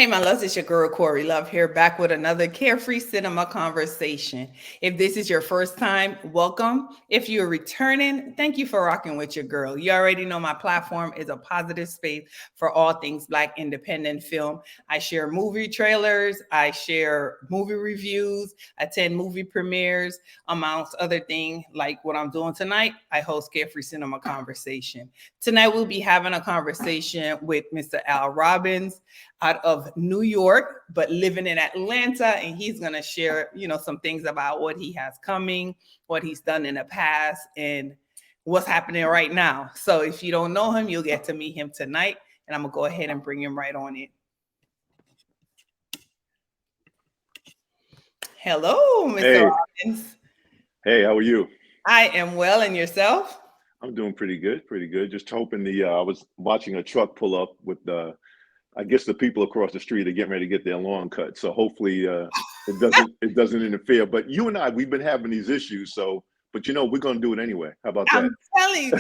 Hey, my loves, it's your girl Corey Love here, back with another Carefree Cinema Conversation. If this is your first time, welcome. If you're returning, thank you for rocking with your girl. You already know my platform is a positive space for all things Black independent film. I share movie trailers, I share movie reviews, attend movie premieres, amongst other things like what I'm doing tonight. I host Carefree Cinema Conversation. Tonight, we'll be having a conversation with Mr. Al Robbins out of New York, but living in Atlanta. And he's going to share, some things about what he has coming, what he's done in the past, and what's happening right now. So if you don't know him, you'll get to meet him tonight. And I'm going to go ahead and bring him right on in. Hello, Mr. Robbins. Hey, how are you? I am well, and yourself? I'm doing pretty good, pretty good. Just hoping I was watching a truck pull up with I guess the people across the street are getting ready to get their lawn cut. So hopefully it doesn't interfere. But you and I, we've been having these issues. So, but we're going to do it anyway. How about that? I'm telling you,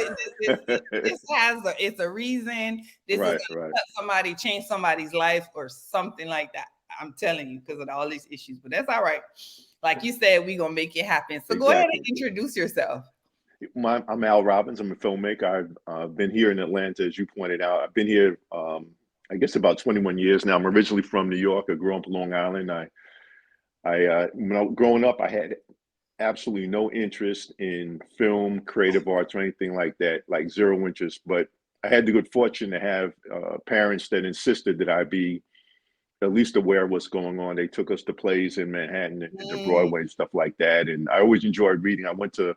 it's a reason. This right, is going right. to somebody, change somebody's life or something like that. I'm telling you, because of all these issues. But that's all right. Like you said, we're going to make it happen. So Go ahead and introduce yourself. I'm Al Robbins. I'm a filmmaker. I've been here in Atlanta, as you pointed out. I've been here, I guess, about 21 years now. I'm originally from New York. I grew up in Long Island. When I was growing up, I had absolutely no interest in film, creative arts, or anything like that, like zero interest. But I had the good fortune to have parents that insisted that I be at least aware of what's going on. They took us to plays in Manhattan and to Broadway and stuff like that. And I always enjoyed reading. I went to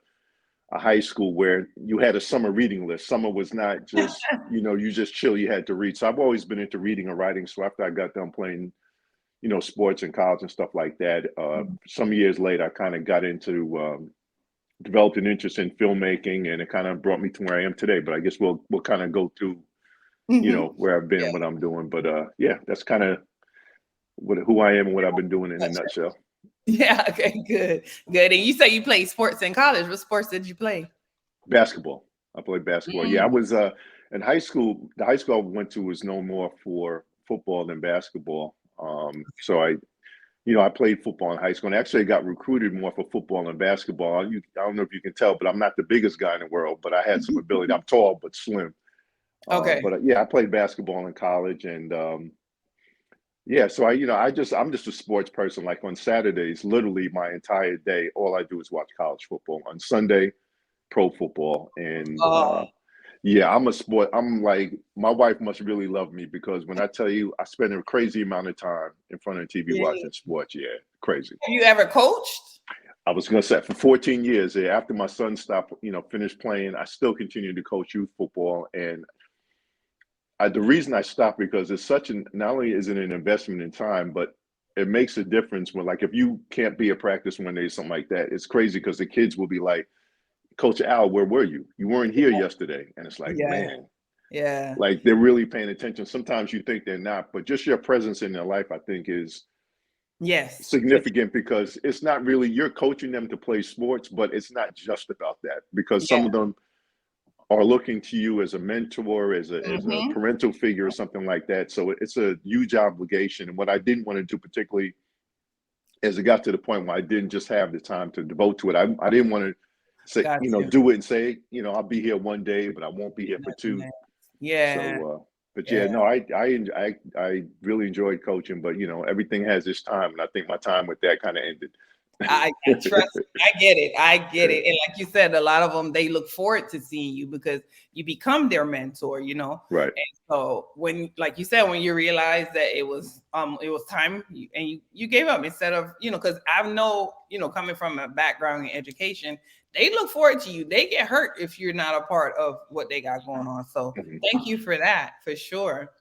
a high school where you had a summer reading list. Summer was not just, you just chill, you had to read. So I've always been into reading and writing. So after I got done playing, sports in college and stuff like that, some years later, I kind of got into, developed an interest in filmmaking, and it kind of brought me to where I am today. But I guess we'll kind of go through, where I've been and what I'm doing. But yeah, that's kind of who I am and what I've been doing in a nutshell. Yeah. Okay. Good. And you say you played sports in college. What sports did you play? Basketball. I played basketball. Yeah, I was in high school. The high school I went to was known more for football than basketball. So I played football in high school, and actually I got recruited more for football than basketball. I don't know if you can tell, but I'm not the biggest guy in the world, but I had some ability. I'm tall but slim. Okay. But yeah, I played basketball in college, and yeah, so I'm just a sports person. Like on Saturdays, literally my entire day, all I do is watch college football. On Sunday, pro football. And yeah, I'm like, my wife must really love me, because when I tell you, I spend a crazy amount of time in front of the TV watching sports. Yeah, crazy. Have you ever coached? I was gonna say, for 14 years, after my son stopped, finished playing, I still continued to coach youth football. And the reason I stopped, because it's not only is it an investment in time, but it makes a difference when, like, if you can't be at practice one day, something like that. It's crazy, because the kids will be like, Coach Al, where were you? You weren't here yesterday. And it's like, man, like, they're really paying attention. Sometimes you think they're not, but just your presence in their life, I think, is significant, because it's not really, you're coaching them to play sports, but it's not just about that, because some of them are looking to you as a mentor, as a parental figure or something like that. So it's a huge obligation. And what I didn't want to do, particularly as it got to the point where I didn't just have the time to devote to it, I didn't want to say, do it and say, I'll be here one day, but I won't be here for two. Yeah. So, but yeah, no, I really enjoyed coaching, but everything has its time, and I think my time with that kind of ended. I trust me. I get it. And like you said, a lot of them, they look forward to seeing you because you become their mentor, Right. And so when, like you said, when you realize that it was time, and you gave up instead of, because I know, coming from a background in education, they look forward to you. They get hurt if you're not a part of what they got going on. So thank you for that, for sure.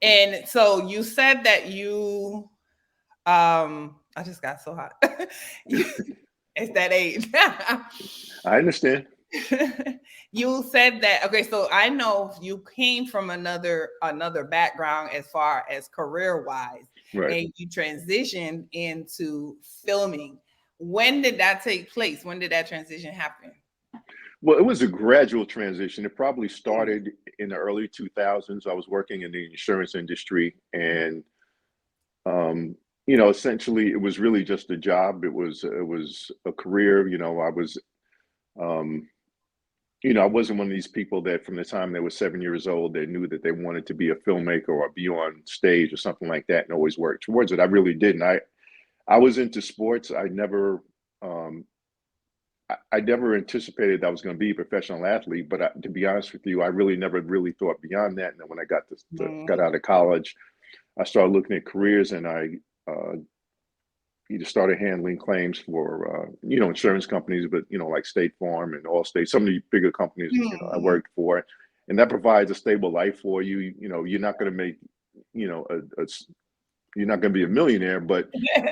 And so you said that you, I just got so hot. It's that age. I understand. You said that, okay, so I know you came from another background as far as career-wise, right. And you transitioned into filming. When did that take place? When did that transition happen? Well, it was a gradual transition. It probably started in the early 2000s. I was working in the insurance industry, and um, essentially, it was really just a job. It was a career. Um, I wasn't one of these people that from the time they were 7 years old, they knew that they wanted to be a filmmaker or be on stage or something like that, and always worked towards it. I really didn't. I was into sports. Um, I never anticipated I was going to be a professional athlete, but to be honest with you, I really never really thought beyond that. And then when I got out of college, I started looking at careers, and I uh, either started handling claims for insurance companies, but like State Farm and Allstate, some of the bigger companies I Mhm. worked for, and that provides a stable life for you. You're not going to make you know a you're not going to be a millionaire, but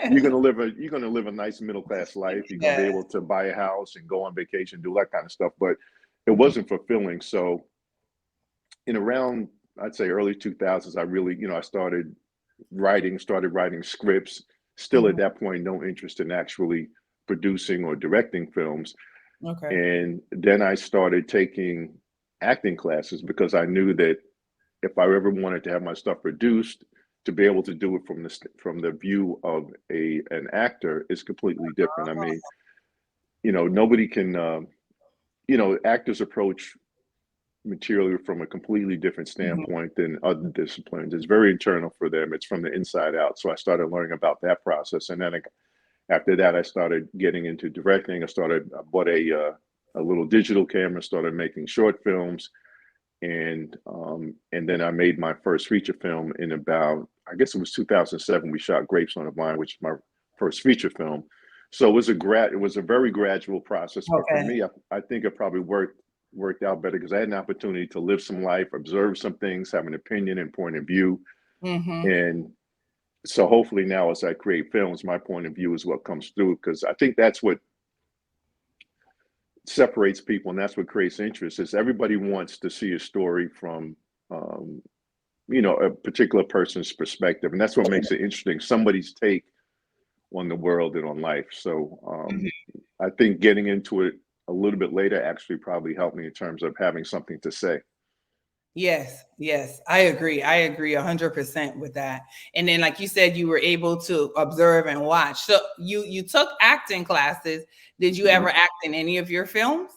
you're going to live a nice middle class life. You're going to be Yes. able to buy a house and go on vacation, do that kind of stuff. But it wasn't fulfilling. So in around, I'd say, early 2000s, I really, I started writing scripts. Still at Mhm. that point, no interest in actually producing or directing films. Okay. And then I started taking acting classes because I knew that if I ever wanted to have my stuff produced, to be able to do it from the view of a an actor is completely different. I mean, nobody can. Actors approach material from a completely different Mhm. standpoint than other disciplines. It's very internal for them. It's from the inside out. So I started learning about that process, and then after that, I started getting into directing. I bought a little digital camera, started making short films, and then I made my first feature film in about, I guess it was 2007. We shot Grapes on a Vine, which is my first feature film. So it was a very gradual process, but for Okay. me, I think it probably worked out better because I had an opportunity to live some life, observe some things, have an opinion and point of view, Mhm. and so hopefully now as I create films, my point of view is what comes through because I think that's what separates people and that's what creates interest is everybody wants to see a story from um, a particular person's perspective, and that's what makes it interesting. Somebody's take on the world and on life. So I think getting into it a little bit later actually probably helped me in terms of having something to say. Yes, yes, I agree. I agree 100% with that. And then, like you said, you were able to observe and watch. So you took acting classes. Did you ever Mhm. act in any of your films?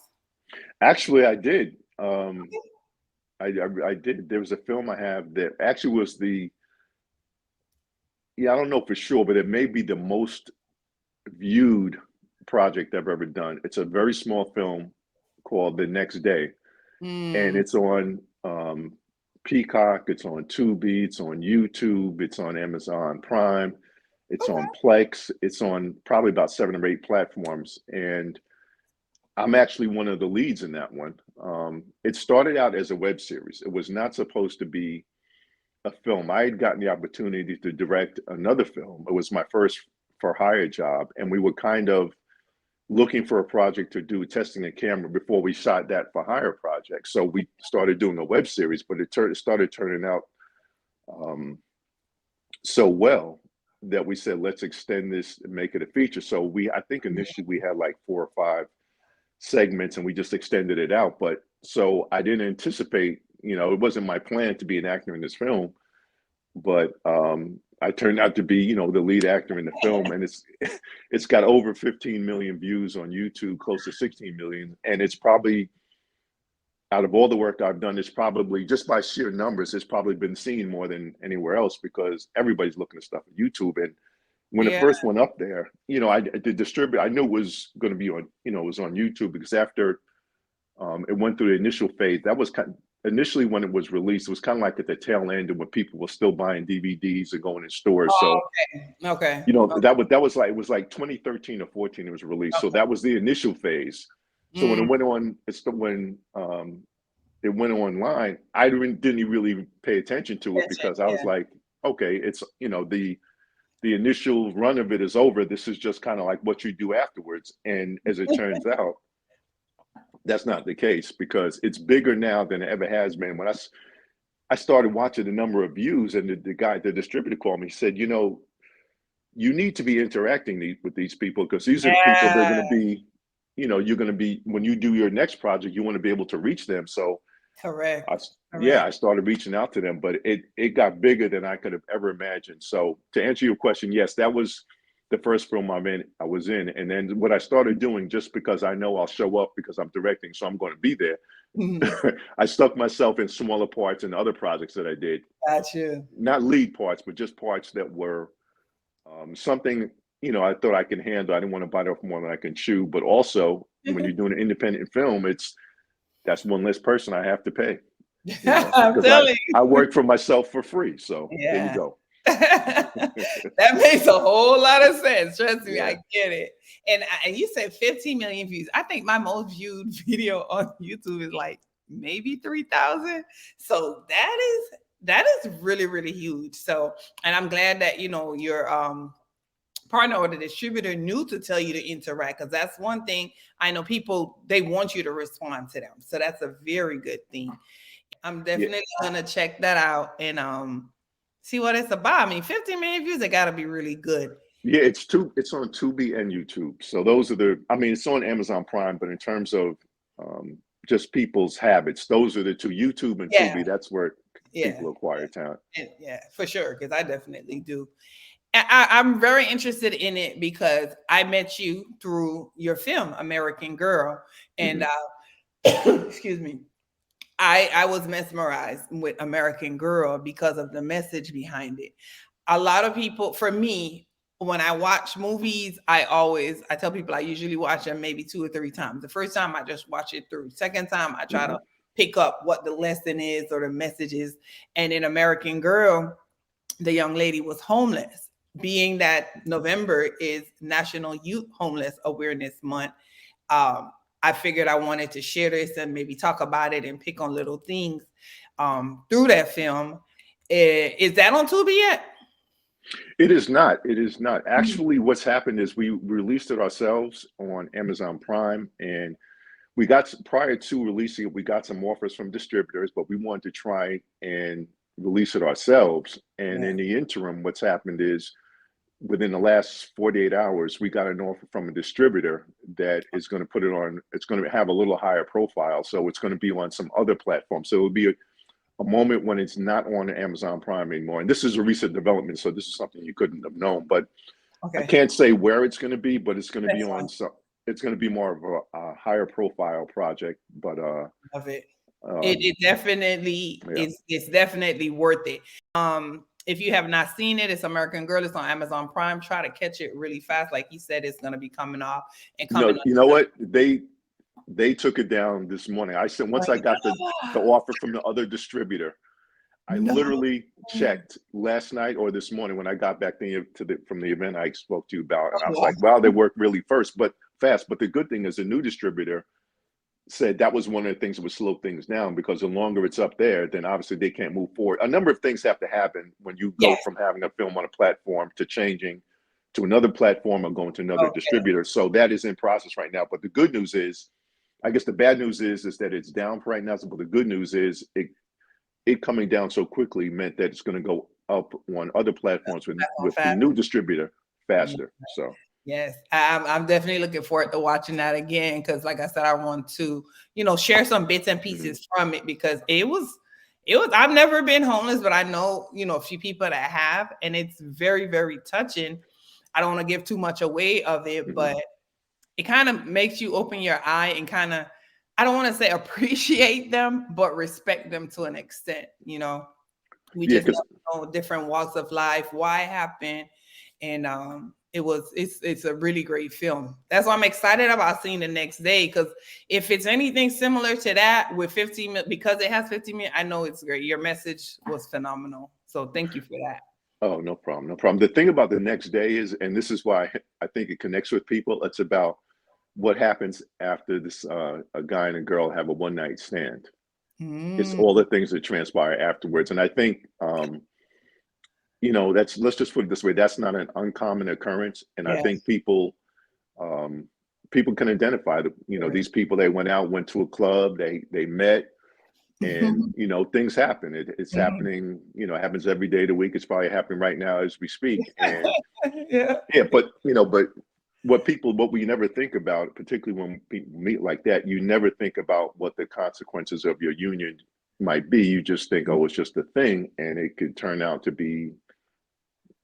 Actually, I did. I did. There was a film I have that actually was I don't know for sure, but it may be the most viewed project I've ever done. It's a very small film called The Next Day, and Mm. it's on Peacock, it's on Tubi, it's on YouTube, it's on Amazon Prime, it's on Okay. Plex, it's on probably about 7 or 8 platforms, and I'm actually one of the leads in that one. It started out as a web series. It was not supposed to be a film. I had gotten the opportunity to direct another film. It was my first for hire job, and we were kind of looking for a project to do testing a camera before we shot that for hire project. So we started doing a web series, but it started turning out um, so well that we said let's extend this and make it a feature. So I think initially we had like 4 or 5 segments and we just extended it out. But so I didn't anticipate, it wasn't my plan to be an actor in this film, but I turned out to be, the lead actor in the film, and it's got over 15 million views on YouTube, close to 16 million, and it's probably out of all the work I've done, it's probably just by sheer numbers, it's probably been seen more than anywhere else because everybody's looking at stuff on YouTube. And when it Yeah. first went up there, the distributor, I knew it was going to be on, it was on YouTube because after it went through the initial phase. That was initially when it was released. It was kind of like at the tail end, and when people were still buying DVDs and going in stores. So Okay. Okay. that was like 2013 or 14. It was released. So that was the initial phase. So when it Mm. went on, when it went online, I didn't really pay attention to it because I was Yeah. like, okay, it's the initial run of it is over. This is just kind of like what you do afterwards. And as it turns out, that's not the case because it's bigger now than it ever has been. When I started watching the number of views, and the distributor called me, he said, you need to be interacting with these people because these are the people they're going Yeah. to be, you're going to be, when you do your next project, you want to be able to reach them. So Correct. I started reaching out to them, but it got bigger than I could have ever imagined. So to answer your question, yes, that was the first film I was in. And then what I started doing, just because I know I'll show up because I'm directing, so I'm going to be there, Mhm. I stuck myself in smaller parts in other projects that I did. Got you. Not lead parts, but just parts that were something, I thought I can handle. I didn't want to bite off more than I can chew. But also, when you're doing an independent film, that's one less person I have to pay, I'm because telling I you. work for myself for free. So there you Yeah. go. That makes a whole lot of sense. Trust me, I Yeah. get it. And you said 15 million views. I think my most viewed video on YouTube is like maybe 3,000. So that is really, really huge. So, and I'm glad that your partner or the distributor knew to tell you to interact, because that's one thing I know people, they want you to respond to them. So that's a very good thing. I'm Yeah. definitely gonna check that out and see what it's about. I mean, 15 million views, it gotta be really good. Yeah, it's on Tubi and YouTube. So those are it's on Amazon Prime, but in terms of just people's habits, those are the two, YouTube and Yeah, Tubi. That's where yeah, people acquire talent. yeah, for sure. Because I definitely do. I'm very interested in it because I met you through your film, American Girl, and Hmm. excuse me, I was mesmerized with American Girl because of the message behind it. A lot of people, for me, when I watch movies, I tell people I usually watch them maybe 2 or 3 times. The first time I just watch it through. Second time I try to Hmm. pick up what the lesson is or the message is. And in American Girl, the young lady was homeless. Being that November is National Youth Homeless Awareness Month, I figured I wanted to share this and maybe talk about it and pick on little things through that film. Is that on Tubi yet? It is not. It is not. Mhm. Actually, what's happened is we released it ourselves on Amazon Prime, and we got, prior to releasing it, we got some offers from distributors, but we wanted to try and release it ourselves. And Yeah. in the interim, what's happened is, within the last 48 hours, we got an offer from a distributor that is going to put it on. It's going to have a little higher profile, so it's going to be on some other platforms. So it'll be a moment when it's not on Amazon Prime anymore. And this is a recent development, so this is something you couldn't have known. But I Okay. can't say where it's going to be, but it's going to be That's on fine. some. It's going to be more of a higher profile project. But Love it. It, um, it definitely yeah. is. It's definitely worth it. If you have not seen it, it's American Girl. It's on Amazon Prime. Try to catch it really fast. Like you said, it's going to be coming off and coming No, on. you know what? They took it down this morning. I said, once I got the offer from the other distributor, I No. literally checked last night or this morning when I got back from the event I spoke to you about, and I was Wow. like, wow, they work really fast. But the good thing is, the new distributor said that was one of the things that would slow things down, because the longer it's up there, then obviously they can't move forward. A number of things have to happen when you go Yes. from having a film on a platform to changing to another platform or going to another Okay. distributor. So that is in process right now. But the good news is, I guess the bad news is that it's down for right now. But the good news is, it coming down so quickly meant that it's going to go up on other platforms That's on with the fast. new distributor faster. So Yes, I'm definitely looking forward to watching that again because, like I said, I want to, share some bits and mhm. pieces from it because it was. I've never been homeless, but I know, a few people that have, and it's very, very touching. I don't want to give too much away of it, Mhm. but it kind of makes you open your eye and kind of, I don't want to say appreciate them, but respect them to an extent. We Yeah, just because never know different walks of life, why it happened, and it's a really great film. That's why I'm excited about seeing the next day, because if it's anything similar to that with 15 minutes, because it has 15 minutes, I know it's great. Your message was phenomenal, so thank you for that. oh, no problem, no problem. The thing about the next day is, and this is why I think it connects with people. It's about what happens after this. A guy and a girl have a one night stand. It's Mm, all the things that transpire afterwards, and I think that's, let's just put it this way, that's not an uncommon occurrence, and I yes, think um, people can identify that. These people, they went to a club, they met, and things happen. It's Mhm. happening. It happens every day of the week. It's probably happening right now as we speak. And Yeah. yeah, but what we never think about, particularly when people meet like that, you never think about what the consequences of your union might be. You just think, oh, it's just a thing, and it could turn out to be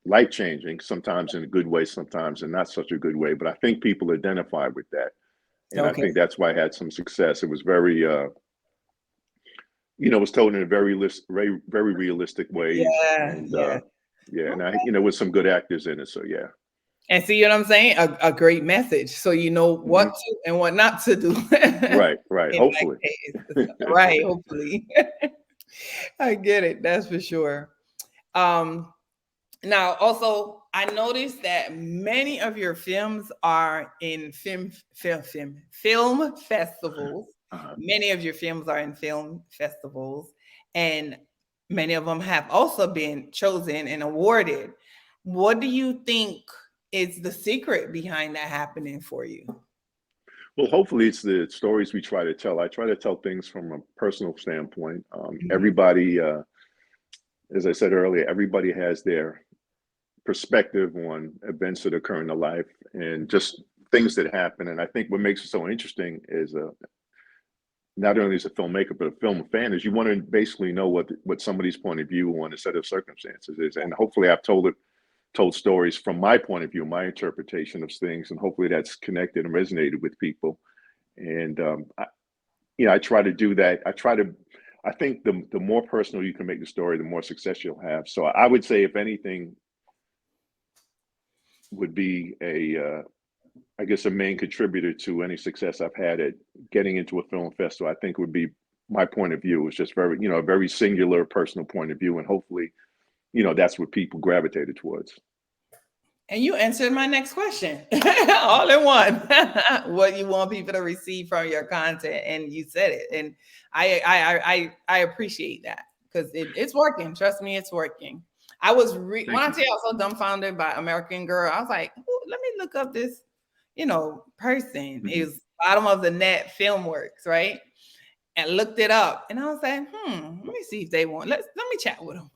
life changing, sometimes in a good way, sometimes in not such a good way. But I think people identify with that. And I Okay. think that's why I had some success. It was very, it was told in a very, very realistic way. Yeah, And yeah. yeah, and Okay. with some good actors in it. So yeah. And see what I'm saying? A great message. So you know what Hmm. to and what not to do Right, right. in that Hopefully. case. Right, hopefully. I get it. That's for sure. Um, Now, also, I noticed that many of your films are in film festivals. Uh, Many of your films are in film festivals, and many of them have also been chosen and awarded. What do you think is the secret behind that happening for you? well, hopefully it's the stories we try to tell. I try to tell things from a personal standpoint. Mhm. Everybody, as I said earlier, everybody has their perspective on events that occur in their life and just things that happen. And I think what makes it so interesting is not only as a filmmaker but a film fan is you want to basically know what somebody's point of view on a set of circumstances is. And hopefully I've told stories from my point of view, my interpretation of things, and hopefully that's connected and resonated with people. And I try to do that. I think the more personal you can make the story, the more success you'll have. So I would say, if anything, would be I guess, a main contributor to any success I've had at getting into a film festival. I think would be my point of view. It's just very, a very singular personal point of view, and hopefully, that's what people gravitated towards. And you answered my next question all in one. What you want people to receive from your content, and you said it. And I appreciate that because it's working. Trust me, it's working. When Thank I you. tell you I was so dumbfounded by American Girl, I was like, "Ooh, let me look up this, person. It Hmm. was bottom of the net film works, right? And looked it up, and I was like, let me see if they want. Let me chat with them.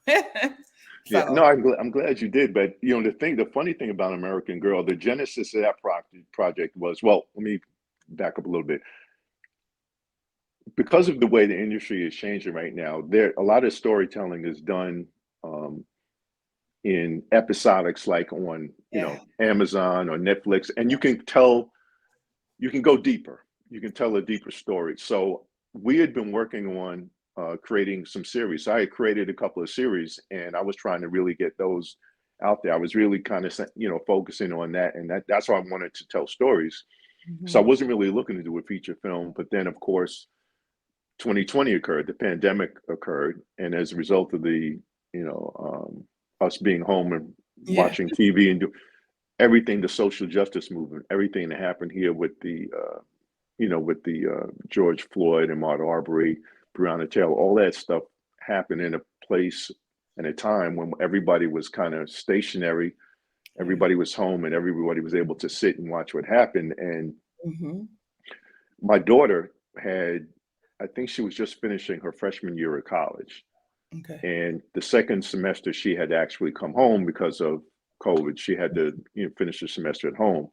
Yeah, no, So I'm glad you did. But the funny thing about American Girl, the genesis of that project was, well, let me back up a little bit. Because of the way the industry is changing right now, there a lot of storytelling is done um, in episodics, like on yeah. Amazon or Netflix, and you can go deeper. You can tell a deeper story. So we had been working on creating some series. So I had created a couple of series, and I was trying to really get those out there. I was really kind of focusing on that, and that's why I wanted to tell stories. So I Mhm. wasn't really looking to do a feature film, but then of course 2020 occurred, the pandemic occurred, and as a result of the us being home and Yeah. watching TV and do everything, the social justice movement, everything that happened here with the George Floyd and Martin Arbery, Breonna Taylor, all that stuff happened in a place and a time when everybody was kind of stationary, Yeah. everybody was home, and everybody was able to sit and watch what happened. And Mhm. my daughter had, I think she was just finishing her freshman year of college. Okay. And the second semester, she had actually come home because of COVID. She had to finish the semester at home.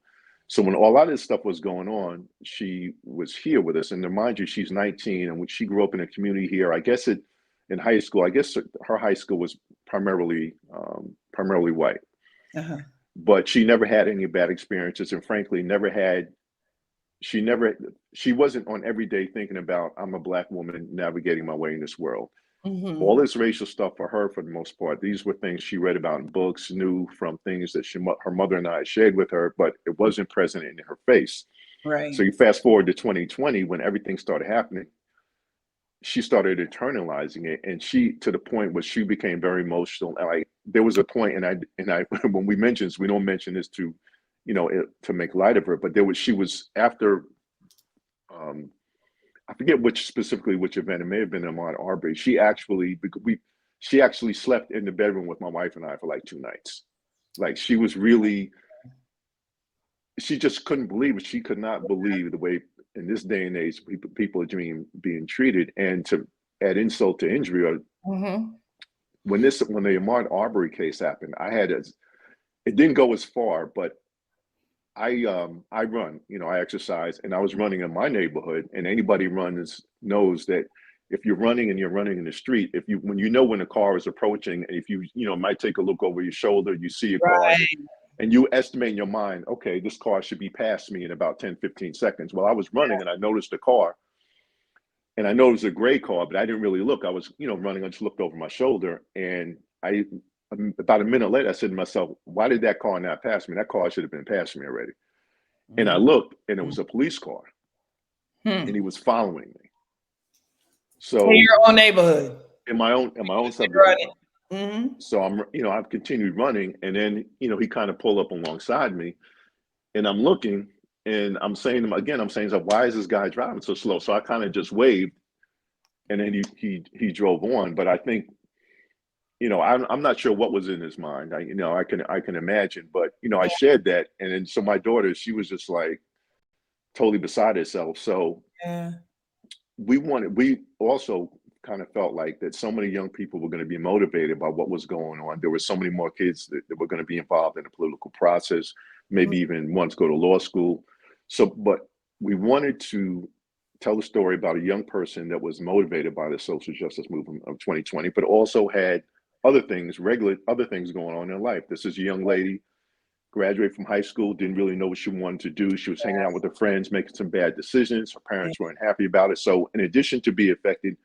So when a lot of this stuff was going on, she was here with us. And to remind you, she's 19, and when she grew up in a community here, I guess in high school, I guess her high school was primarily white, Uh-huh. but she never had any bad experiences, and frankly, she never she wasn't on every day thinking about, I'm a black woman navigating my way in this world. All Mhm. this racial stuff for her, for the most part, these were things she read about in books, knew from things that her mother and I shared with her, but it wasn't present in her face. So Right. you fast forward to 2020, when everything started happening, she started internalizing it, and she, to the point where she became very emotional. And there was a point, and I when we mentioned this, we don't mention this to make light of her, but she was after. Um, I forget which event. It may have been in Ahmaud Arbery. She actually slept in the bedroom with my wife and I for like 2 nights. Like, she was really, she just couldn't believe it. She could not believe the way in this day and age people are being treated. And to add insult to injury, Mhm. when the Ahmaud Arbery case happened, it didn't go as far, but I run, I exercise, and I was running in my neighborhood, and anybody runs knows that if you're running and you're running in the street, if you when a car is approaching, and if you might take a look over your shoulder, you see a car, Right. and you estimate in your mind, okay, this car should be past me in about 10, 15 seconds. Well, I was running and I noticed a car, and I noticed a gray car, but I didn't really look. I was, running. I just looked over my shoulder, and about a minute later, I said to myself, why did that car not pass me? That car should have been past me already. And I looked, and it was a police car, and he was following me. In So your own neighborhood. in my own Just subdivision. running. So I've continued running, and then, he kind of pulled up alongside me, and I'm looking, and I'm saying to him again, why is this guy driving so slow? So I kind of just waved, and then he drove on. But I think, I'm not sure what was in his mind. I can imagine, but I shared that, and then so my daughter, she was just like totally beside herself. So Yeah. we also kind of felt like that so many young people were going to be motivated by what was going on. There were so many more kids that were going to be involved in the political process, maybe even want to go to law school. So, but we wanted to tell a story about a young person that was motivated by the social justice movement of 2020, but also had other things going on in life. This is a young lady, graduated from high school, didn't really know what she wanted to do. She was hanging out with her friends, making some bad decisions. Her parents weren't happy about it. So in addition to be affected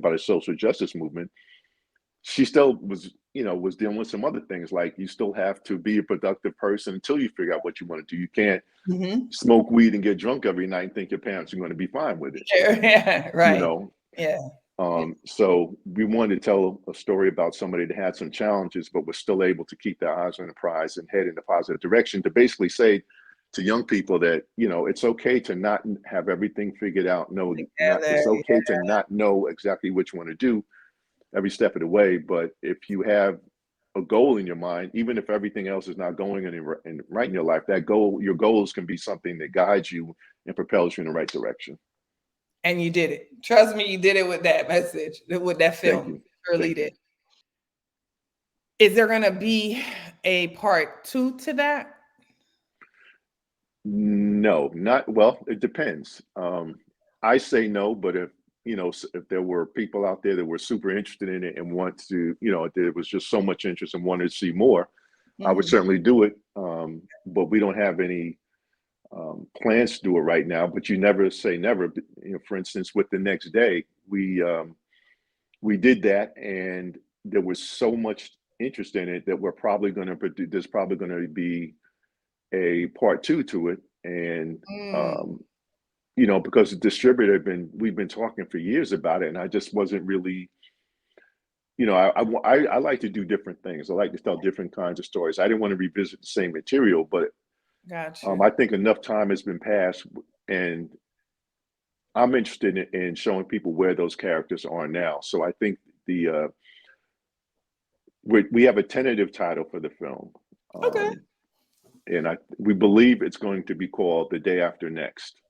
by the social justice movement, she still was dealing with some other things. Like, you still have to be a productive person until you figure out what you want to do. You can't smoke weed and get drunk every night and think your parents are going to be fine with it. Sure. Yeah. Right. Yeah. So we wanted to tell a story about somebody that had some challenges, but was still able to keep their eyes on the prize and head in a positive direction, to basically say to young people that, it's okay to not have everything figured out. It's okay to not know exactly what you want to do every step of the way. But if you have a goal in your mind, even if everything else is not going right in your life, your goals can be something that guides you and propels you in the right direction. And you did it. Trust me, you did it with that message, with that film. Thank you. Really did. Is there going to be a part 2 to that? No, not well. It depends. I say no, but if there were people out there that were super interested in it and want to, there was just so much interest and wanted to see more, I would certainly do it. But we don't have any plans to do it right now. But you never say never. For instance, with The Next Day, we did that, and there was so much interest in it that there's probably going to be a part 2 to it. And because the distributor we've been talking for years about it, and I just wasn't really, I like to do different things. I like to tell different kinds of stories. I didn't want to revisit the same material, but I think enough time has been passed, and I'm interested in showing people where those characters are now. So I think we have a tentative title for the film. And we believe it's going to be called The Day After Next.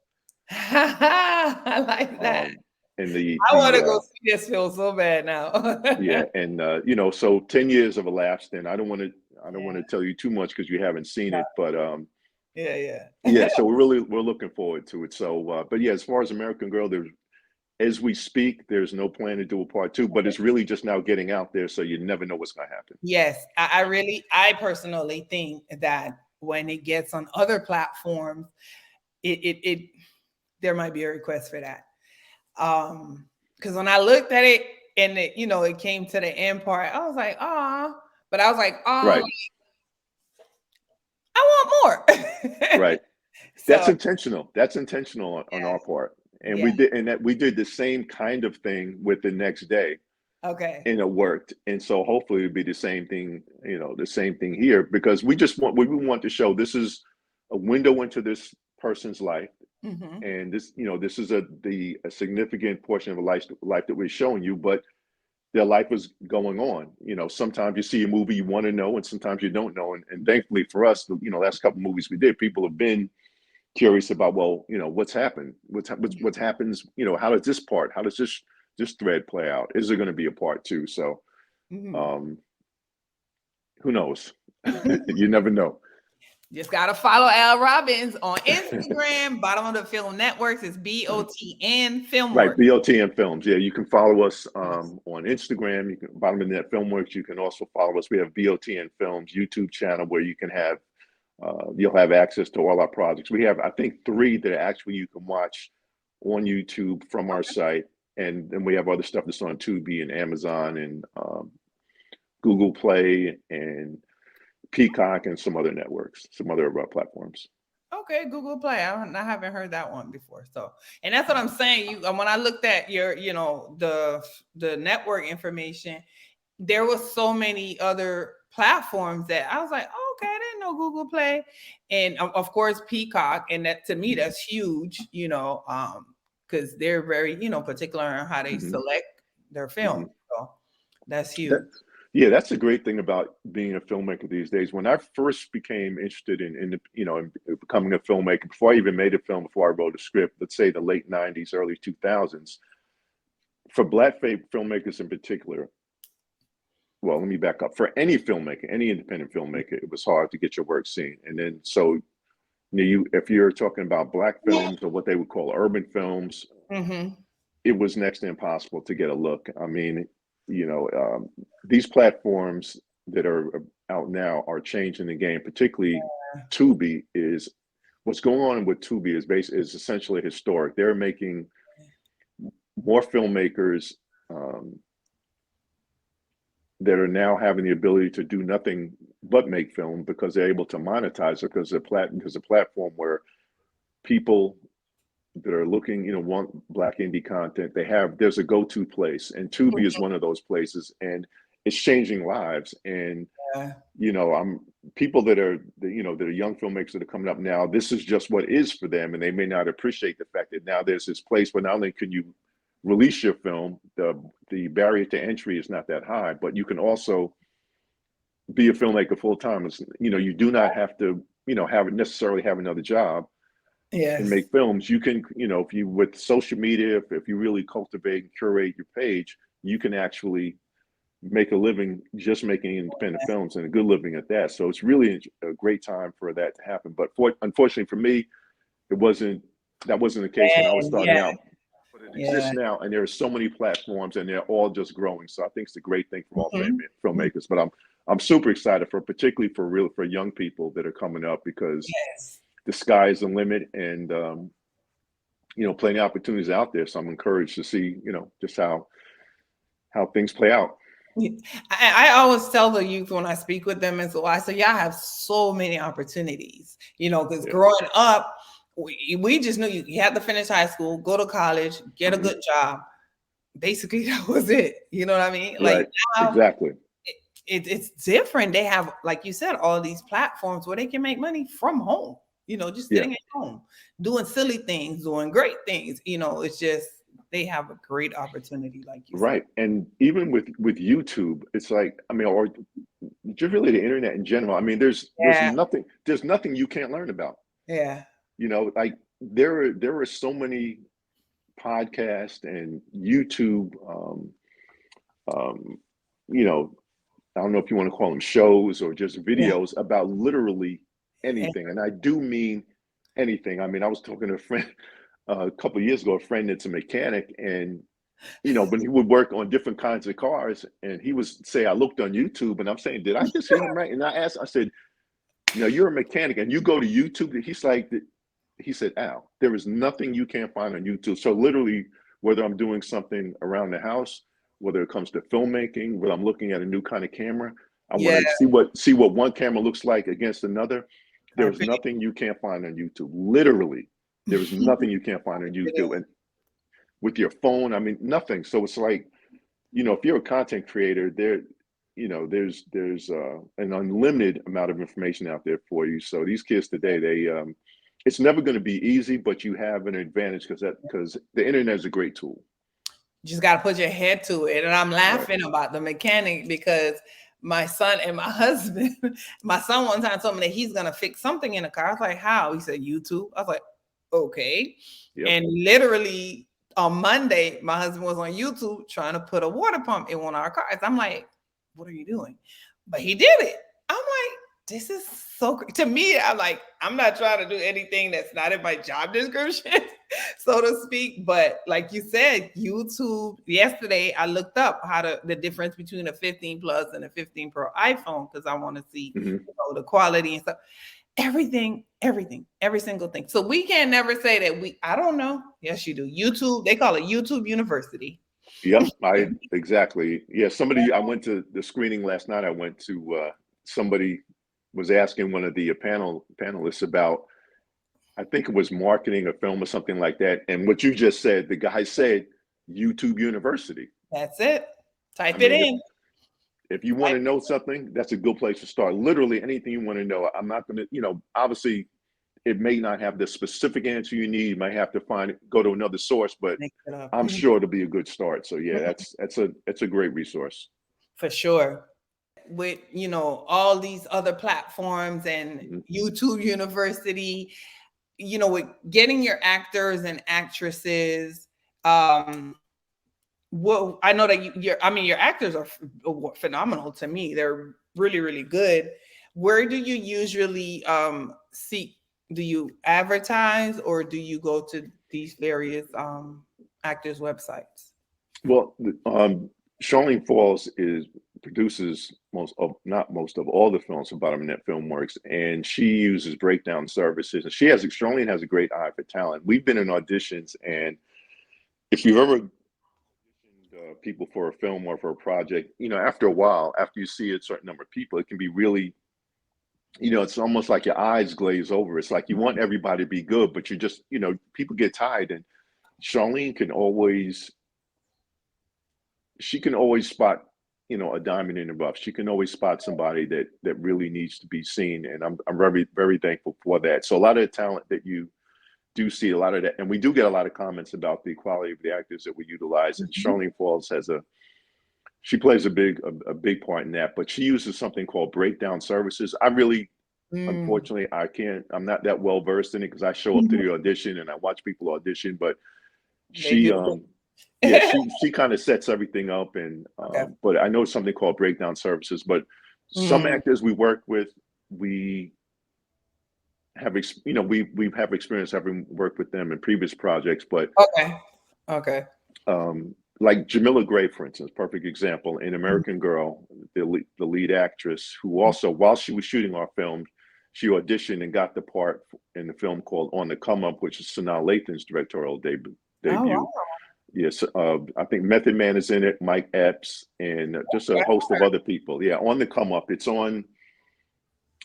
I like that. And I want to go see this film so bad now. Yeah, and so 10 years have elapsed, and I don't want to tell you too much because you haven't seen it, but yeah. So we're looking forward to it. So, but yeah, as far as American Girl, as we speak, there's no plan to do a part 2, but it's really just now getting out there, so you never know what's going to happen. Yes, I personally think that when it gets on other platforms, it there might be a request for that. Because when I looked at it and it came to the end part, I was like, but I was like, right. I want more. Right. That's intentional. That's intentional on our part. And we did the same kind of thing with The Next Day. Okay. And it worked. And so hopefully it'll be the same thing, the same thing here, because we want to show this is a window into this person's life. And this, this is a significant portion of a life that we're showing you, but their life was going on. Sometimes you see a movie you want to know, and sometimes you don't know. And thankfully for us, last couple of movies we did, people have been curious about, well, what's happened? What happens? How does this thread play out? Is there going to be a part 2? So, who knows? You never know. Just gotta follow Al Robbins on Instagram. Bottom of the Film Networks is BOTN Right, Filmworks. BOTN Films. Yeah, you can follow us on Instagram. You can bottom of the net Filmworks. You can also follow us. We have BOTN Films YouTube channel where you can have you'll have access to all our projects. We have, I think, 3 that actually you can watch on YouTube from our site, and then we have other stuff that's on Tubi and Amazon and Google Play and Peacock and some other networks, some other platforms. Okay, Google Play. I haven't heard that one before. So, and that's what I'm saying. You when I looked at your, the network information, there was so many other platforms that I was like, oh, okay, I didn't know Google Play, and of course Peacock, and that to me that's huge. Because they're very particular on how they Mm-hmm. select their film. Mm-hmm. So that's huge. Yeah, that's the great thing about being a filmmaker these days. When I first became interested in becoming a filmmaker, before I even made a film, before I wrote a script, let's say the late 90s, early 2000s, for Black filmmakers in particular, well, let me back up. For any filmmaker, any independent filmmaker, it was hard to get your work seen. And then, so if you're talking about Black films or what they would call urban films, Mm-hmm. it was next to impossible to get a look. I mean, these platforms that are out now are changing the game. Particularly, Tubi is what's going on with Tubi is essentially historic. They're making more filmmakers that are now having the ability to do nothing but make film because they're able to monetize it because the platform where people that are looking, want Black indie content, there's a go-to place, and Tubi is one of those places, and it's changing lives. And I'm people that are young filmmakers that are coming up now. This is just what is for them, and they may not appreciate the fact that now there's this place where not only can you release your film, the barrier to entry is not that high, but you can also be a filmmaker full time. You do not have to necessarily have another job. Yes. And make films. You can, if you with social media, if you really cultivate and curate your page, you can actually make a living just making independent films, and a good living at that. So it's really a great time for that to happen. But unfortunately for me, that wasn't the case when I was starting out. But it exists now, and there are so many platforms, and they're all just growing. So I think it's a great thing for all filmmakers. But I'm super excited particularly for young people that are coming up, because the sky is the limit, and plenty of opportunities out there. So I'm encouraged to see, just how things play out. I always tell the youth when I speak with them as well, I say, y'all have so many opportunities, because growing up, we just knew you had to finish high school, go to college, get a good job. Basically, that was it. You know what I mean? Like now, exactly. It's different. They have, like you said, all these platforms where they can make money from home. Just sitting at home, doing silly things, doing great things. It's just they have a great opportunity, like you said. And even with YouTube, it's like, or just really the internet in general. There's nothing you can't learn about. Yeah. Like there are so many podcasts and YouTube. I don't know if you want to call them shows or just videos about literally anything. And I do mean anything. I was talking to a friend a couple of years ago, a friend that's a mechanic, and when he would work on different kinds of cars, and he was say, I looked on YouTube, and I'm saying, did I just hear him right? And I said, you're a mechanic and you go to YouTube. He said, Al, there is nothing you can't find on YouTube. So literally, whether I'm doing something around the house, whether it comes to filmmaking, whether I'm looking at a new kind of camera, I want to see what one camera looks like against another. There's nothing you can't find on YouTube. Literally, there's nothing you can't find on YouTube. And with your phone, nothing. So it's like, if you're a content creator, there's an unlimited amount of information out there for you. So these kids today, it's never going to be easy, but you have an advantage because the internet is a great tool. You just got to put your head to it. And I'm laughing about the mechanic because my son and my husband, my son one time told me that he's going to fix something in a car. I was like, how? He said, YouTube. I was like, okay. Yep. And literally on Monday, my husband was on YouTube trying to put a water pump in one of our cars. I'm like, what are you doing? But he did it. I'm like, this is so great. To me, I'm like, I'm not trying to do anything that's not in my job description, so to speak. But like you said, YouTube, yesterday I looked up the difference between a 15 Plus and a 15 Pro iPhone because I want to see the quality and stuff. Everything, every single thing. So we can never say that I don't know. Yes, you do. YouTube, they call it YouTube University. Yep, exactly. Yeah, I went to the screening last night. I went to, somebody was asking one of the panelists about, I think it was marketing a film or something like that. And what you just said, the guy said YouTube University. That's it. Type I it mean, in. if you want to know something, that's a good place to start. Literally anything you want to know. I'm not going to, obviously it may not have the specific answer you need. You might have to go to another source, but I'm sure it'll be a good start. So yeah, that's a great resource. For sure. With, all these other platforms and YouTube University, with getting your actors and actresses, well, I know that your actors are phenomenal to me. They're really, really good. Where do you usually seek? Do you advertise or do you go to these various actors' websites? Well, Charlene Falls produces not most of all the films for Bottom Net Filmworks, and she uses breakdown services. And Charlene has a great eye for talent. We've been in auditions, and if you've ever people for a film or for a project, after a while, after you see a certain number of people, it can be really, it's almost like your eyes glaze over. It's like you want everybody to be good, but you just, people get tired. And Charlene can always spot, a diamond in the rough. She can always spot somebody that really needs to be seen. And I'm very, very thankful for that. So a lot of the talent that you do see, a lot of that, and we do get a lot of comments about the quality of the actors that we utilize. And Charlene Falls she plays a big part in that, but she uses something called breakdown services. I really, unfortunately, I'm not that well versed in it because I show up to the audition and I watch people audition, but she kind of sets everything up. And but I know something called breakdown services. But some actors we work with, we have experience having worked with them in previous projects. But like Jamila Gray, for instance, perfect example, in American Girl, the lead actress, who also, while she was shooting our film, she auditioned and got the part in the film called On the Come Up, which is Sanaa Lathan's directorial debut. Oh, wow. Yes, I think Method Man is in it, Mike Epps, and just a host of other people. Yeah, On the Come Up. It's on,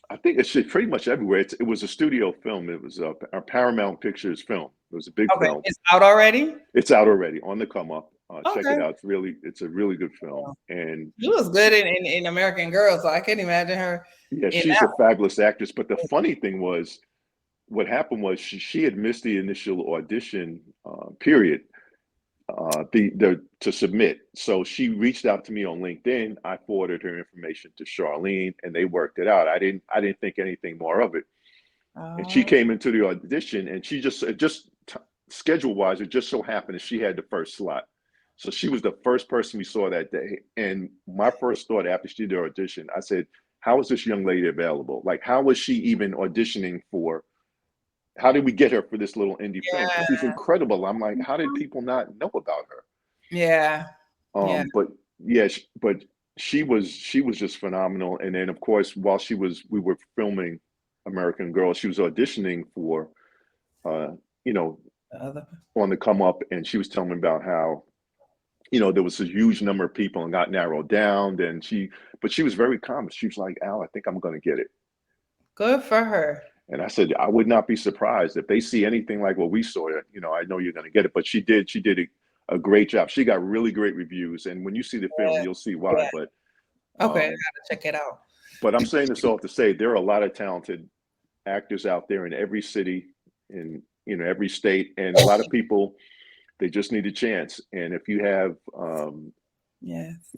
I think it's pretty much everywhere. It was a studio film. It was a Paramount Pictures film. It was a big film. It's out already? It's out already, On the Come Up. Check it out. It's a really good film. And she was good in American Girl, so I can't imagine her. Yeah, she's a fabulous actress. But the funny thing was, what happened was she had missed the initial audition period to submit. So she reached out to me on LinkedIn. I forwarded her information to Charlene, and they worked it out. I didn't think anything more of it. And she came into the audition, and she just schedule wise, it just so happened that she had the first slot. So she was the first person we saw that day. And my first thought after she did her audition, I said, how is this young lady available? Like, how was she even auditioning for? How did we get her for this little indie film? She's incredible. I'm like, how did people not know about her? Yeah. But she was just phenomenal. And then of course, while we were filming American Girl, she was auditioning for, On the Come Up, and she was telling me about how, there was a huge number of people and got narrowed down. But she was very calm. She was like, Al, I think I'm going to get it. Good for her. And I said, I would not be surprised if they see anything like what we saw. I know you're going to get it. But she did a great job. She got really great reviews. And when you see the film, you'll see why. Yeah. But I gotta check it out. But I'm saying this all to say there are a lot of talented actors out there in every city, in every state, and a lot of people, they just need a chance. And if you have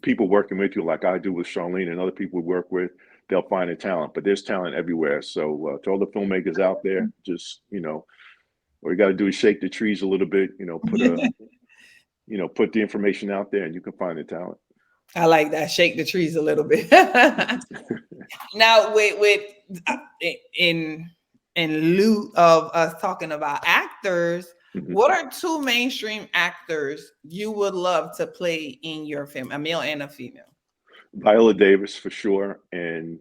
people working with you like I do with Charlene and other people we work with, they'll find a talent. But there's talent everywhere. So to all the filmmakers out there, just what you got to do is shake the trees a little bit. Put put the information out there, and you can find the talent. I like that. Shake the trees a little bit. Now, with uh, in in lieu of us talking about actors, Mhm. what are two mainstream actors you would love to play in your film, a male and a female? Viola Davis for sure, and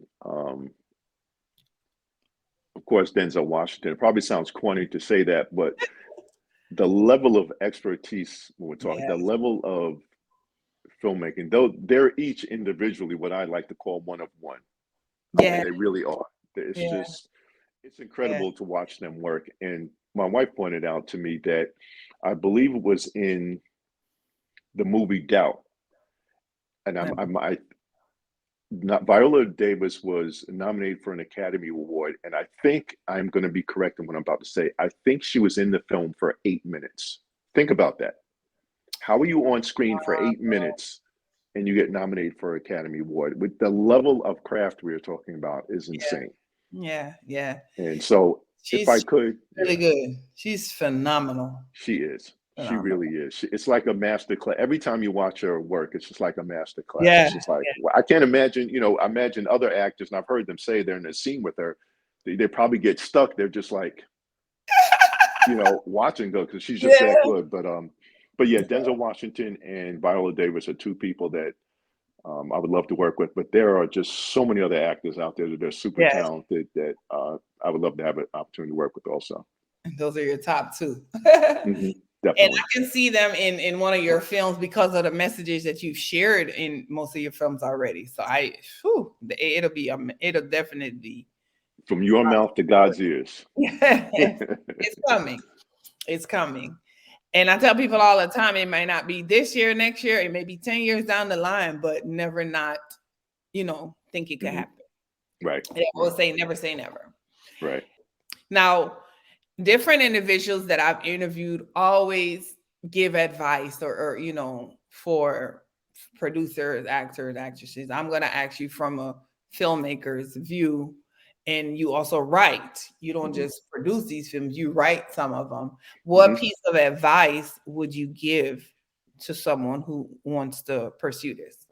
of course Denzel Washington. It probably sounds corny to say that, but the level of expertise when we're talking, Yeah, the level of filmmaking, though they're each individually what I like to call one of one. yeah, They really are. It's yeah, just, it's yeah. incredible to watch them work. And my wife pointed out to me that I believe it was in the movie Doubt, and I not Viola Davis was nominated for an Academy Award, and I think I'm going to be correct in what I'm about to say. I think she was in the film for 8 minutes. Think about that. How are you on screen for 8 minutes and you get nominated for an Academy Award? With the level of craft we are talking about is Yeah, insane. yeah, yeah. And so, if I She's could, really yeah, good. She's phenomenal. she is. She Phenomenal. really is. It's like a master class. Every time you watch her work, it's just like a master class. Yeah, It's just like I can't imagine. I imagine other actors, and I've heard them say they're in a scene with her. They probably get stuck. They're just like watching go because she's just that yeah, good. But yeah, Denzel Washington and Viola Davis are two people that I would love to work with. But there are just so many other actors out there that are super yes. talented that I would love to have an opportunity to work with also. Those are your top two. Hmm. And I Definitely. can see them in one of your films because of the messages that you've shared in most of your films already. So it'll definitely be From your mouth to God's ears. it's coming. It's coming. And I tell people all the time, it might not be this year, next year, it may be 10 years down the line, but never not, think it could Hmm. happen. Right. And I Right. always say never say never. Right. Now, different individuals that I've interviewed always give advice or for producers, actors, actresses. I'm going to ask you from a filmmaker's view, and you also write. You don't Hmm. just produce these films, you write some of them. What Hmm. piece of advice would you give to someone who wants to pursue this?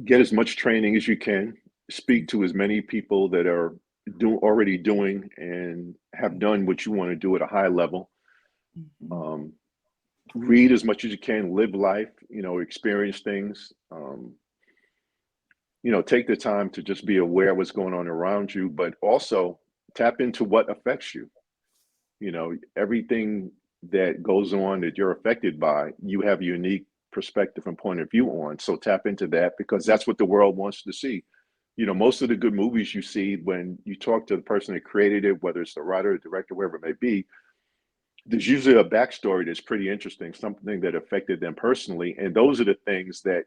Get as much training as you can. Speak to as many people that are already doing and have done what you want to do at a high level. Mhm. Um, Read as much as you can. Live life. Experience things. Take the time to just be aware of what's going on around you, but also tap into what affects you. Everything that goes on that you're affected by, you have a unique perspective and point of view on. So tap into that because that's what the world wants to see. Most of the good movies you see when you talk to the person that created it, whether it's the writer, the director, wherever it may be, there's usually a backstory that's pretty interesting, something that affected them personally. And those are the things that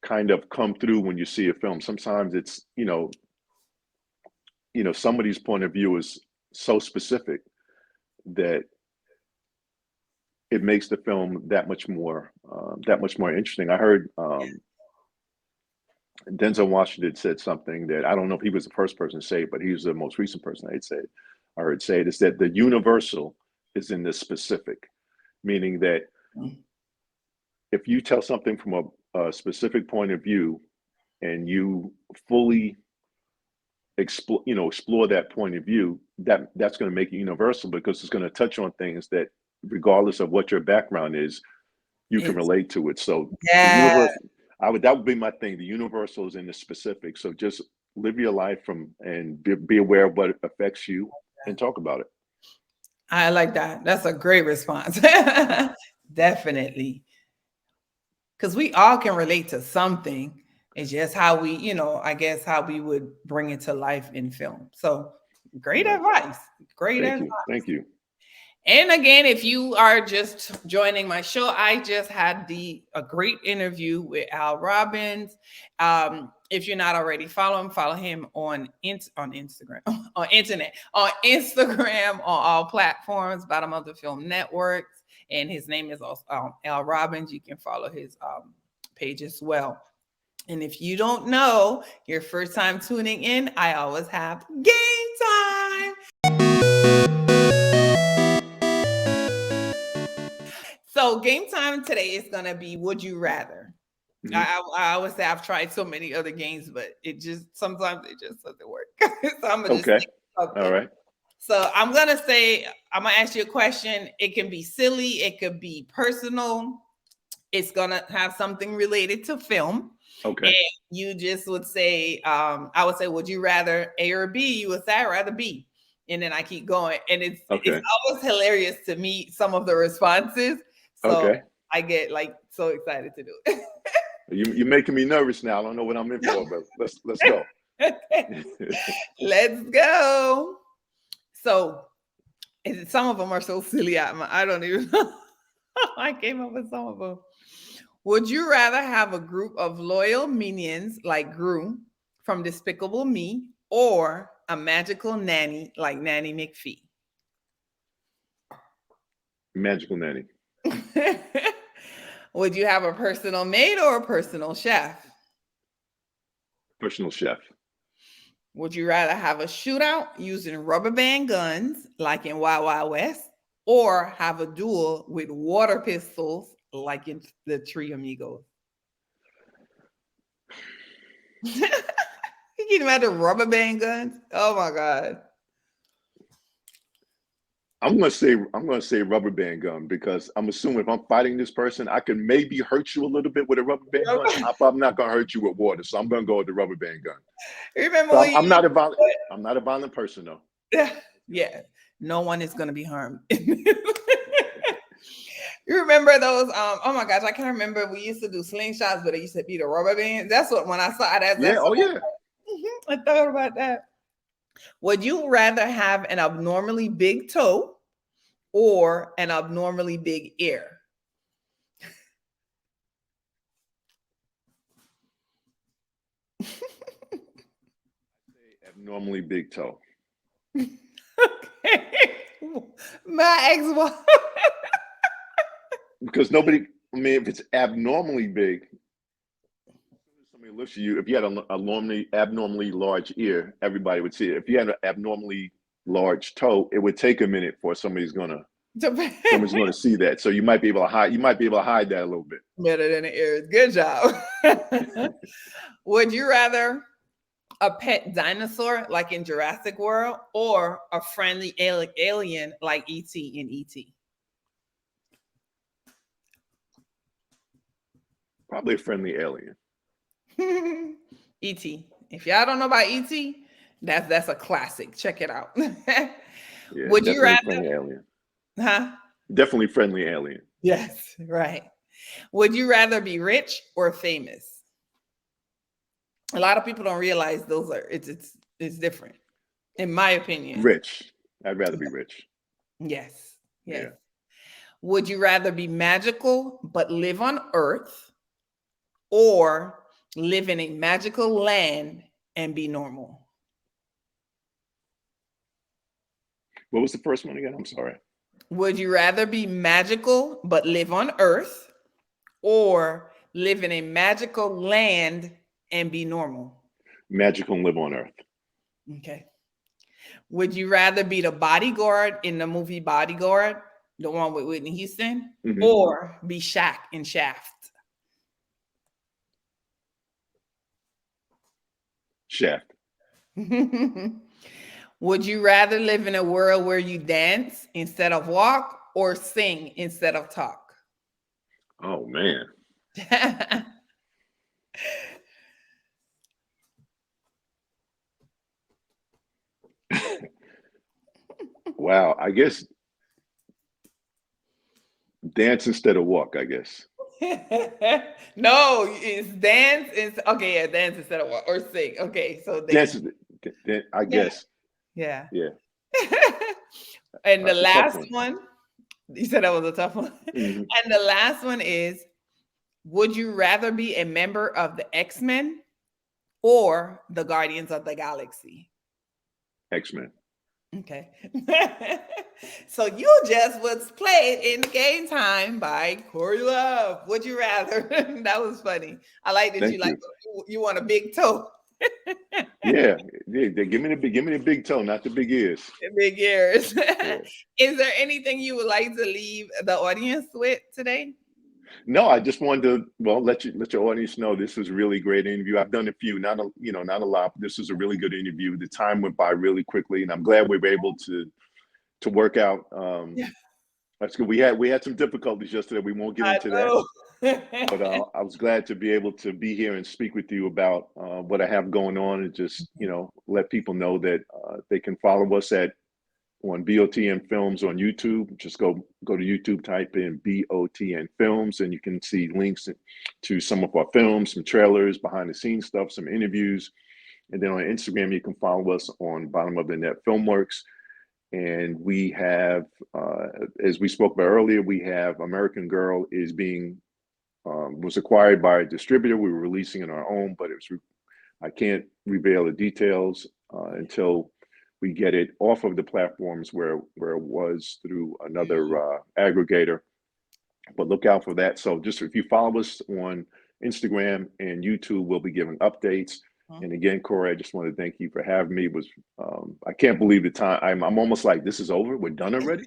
kind of come through when you see a film. Sometimes it's, somebody's point of view is so specific that it makes the film that much more interesting. I heard Denzel Washington said something that I don't know if he was the first person to say it, but he was the most recent person I heard say it is that the universal is in the specific, meaning that if you tell something from a specific point of view and you fully explore that point of view, that's going to make it universal because it's going to touch on things that, regardless of what your background is, you can It's relate to it. So the yeah. universe, that would be my thing. The universal is in the specific. So just live your life and be aware of what affects you and talk about it. I like that. That's a great response. Definitely. Because we all can relate to something. It's just how I guess how we would bring it to life in film. So great Right. advice. Great Thank advice. you. Thank you. And again, if you are just joining my show, I just had a great interview with Al Robbins. If you're not already follow him on Instagram, on Instagram, on all platforms, Bottom of the Film Networks, and his name is also Al Robbins. You can follow his page as well. And if you don't know, your first time tuning in, I always have game time. So So game time today is gonna be Would You Rather. Mhm. I always say I've tried so many other games, but sometimes it just doesn't work. So I'm gonna just Okay. think of All something. right. So I'm gonna ask you a question. It can be silly, it could be personal. It's gonna have something related to film. And Okay. you just would say, I would say, would you rather A or B? You would say, I'd rather B. And then I keep going. And it's Okay. always hilarious to me, some of the responses. So Okay. I get like so excited to do it. You're making me nervous now. I don't know what I'm in for, but let's go. Okay, let's go. So some of them are so silly. I don't even know. I came up with some of them. Would you rather have a group of loyal minions like Gru from Despicable Me or a magical nanny like Nanny McPhee? Magical nanny. Would you have a personal maid or a personal chef? Personal chef. Would you rather have a shootout using rubber band guns like in Wild Wild West or have a duel with water pistols like in the Three Amigos? You can imagine rubber band guns? Oh my God. I'm gonna say rubber band gun because I'm assuming if I'm fighting this person, I can maybe hurt you a little bit with a rubber band gun. I'm probably not gonna hurt you with water, so I'm gonna go with the rubber band gun. Remember So when I'm you not a violent. I'm not a violent person though. yeah, no one is gonna be harmed. You remember those? Oh my gosh, I can't remember. We used to do slingshots, but it used to be the rubber band. That's what when I saw it, Yeah. that's Oh what yeah. I thought about that. Would you rather have an abnormally big toe or an abnormally big ear? Abnormally big toe. Okay. My ex-wife. Because nobody. I mean, if it's abnormally big, somebody looks at you. If you had a abnormally large ear, everybody would see it. If you had an abnormally large toe, it would take a minute for someone's gonna see that. So you might be able to hide. You might be able to hide that a little bit. Better than the ears. Good job. Would you rather a pet dinosaur like in Jurassic World or a friendly alien like E.T. in E.T.? Probably a friendly alien. E.T. If y'all don't know about E.T., that's a classic. Check it out. Yeah, Would you definitely rather? a friendly alien. Huh? Definitely friendly alien. Yes, right. Would you rather be rich or famous? A lot of people don't realize those are it's different, in my opinion. Rich. I'd rather be rich. Yes, yes. Yeah. Would you rather be magical but live on Earth or live in a magical land and be normal? What was the first one again? I'm sorry. Would you rather be magical but live on Earth or live in a magical land and be normal? Magical and live on Earth. Okay. Would you rather be the bodyguard in the movie Bodyguard, the one with Whitney Houston, Mhm. or be Shaq in Shaft? Shaft. Would you rather live in a world where you dance instead of walk or sing instead of talk? Oh man. Wow. I guess dance instead of walk, I guess. No, it's dance. It's okay. Yeah, dance instead of walk or sing. Okay, so Dance, dance. I Yeah, guess. yeah. Yeah. And the That's a tough last one. one, you said that was a tough one. Mhm. And the last one is, would you rather be a member of the X-Men or the Guardians of the Galaxy? X-Men. Okay. So you just was played in Game Time by Corey Love. Would you rather? That was funny. I like that you Thank like you. you want a big toe. Yeah, give me the big toe, not the big ears. Big ears. Yeah. Is there anything you would like to leave the audience with today? No, I just wanted to let your audience know this was a really great interview. I've done a few, not a lot, but this was a really good interview. The time went by really quickly, and I'm glad we were able to work out. Yeah, That's good. We had some difficulties yesterday. We won't get I into that, know. but I was glad to be able to be here and speak with you about what I have going on, and just let people know that they can follow us on BOTN Films on YouTube. Just go to YouTube, type in BOTN Films, and you can see links to some of our films, some trailers, behind the scenes stuff, some interviews. And then on Instagram, you can follow us on Bottom of the Net Filmworks. And we have, as we spoke about earlier, we have American Girl was acquired by a distributor. We were releasing it on our own, but I can't reveal the details until we get it off of the platforms where it was through another aggregator. But look out for that. So just if you follow us on Instagram and YouTube, we'll be giving updates. And again, Corey, I just want to thank you for having me. It was I can't believe the time. I'm almost like, this is over. We're done already.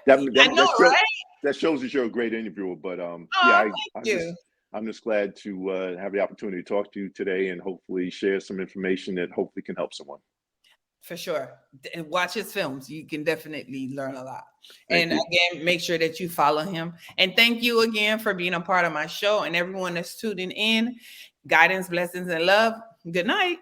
I know, right? That shows that you're a great interviewer. But Oh, yeah, thank you. I'm just glad to have the opportunity to talk to you today and hopefully share some information that hopefully can help someone. For sure. And watch his films. You can definitely learn a lot. Thank And you. again, make sure that you follow him. And thank you again for being a part of my show, and everyone that's tuning in. Guidance, blessings, and love. Good night.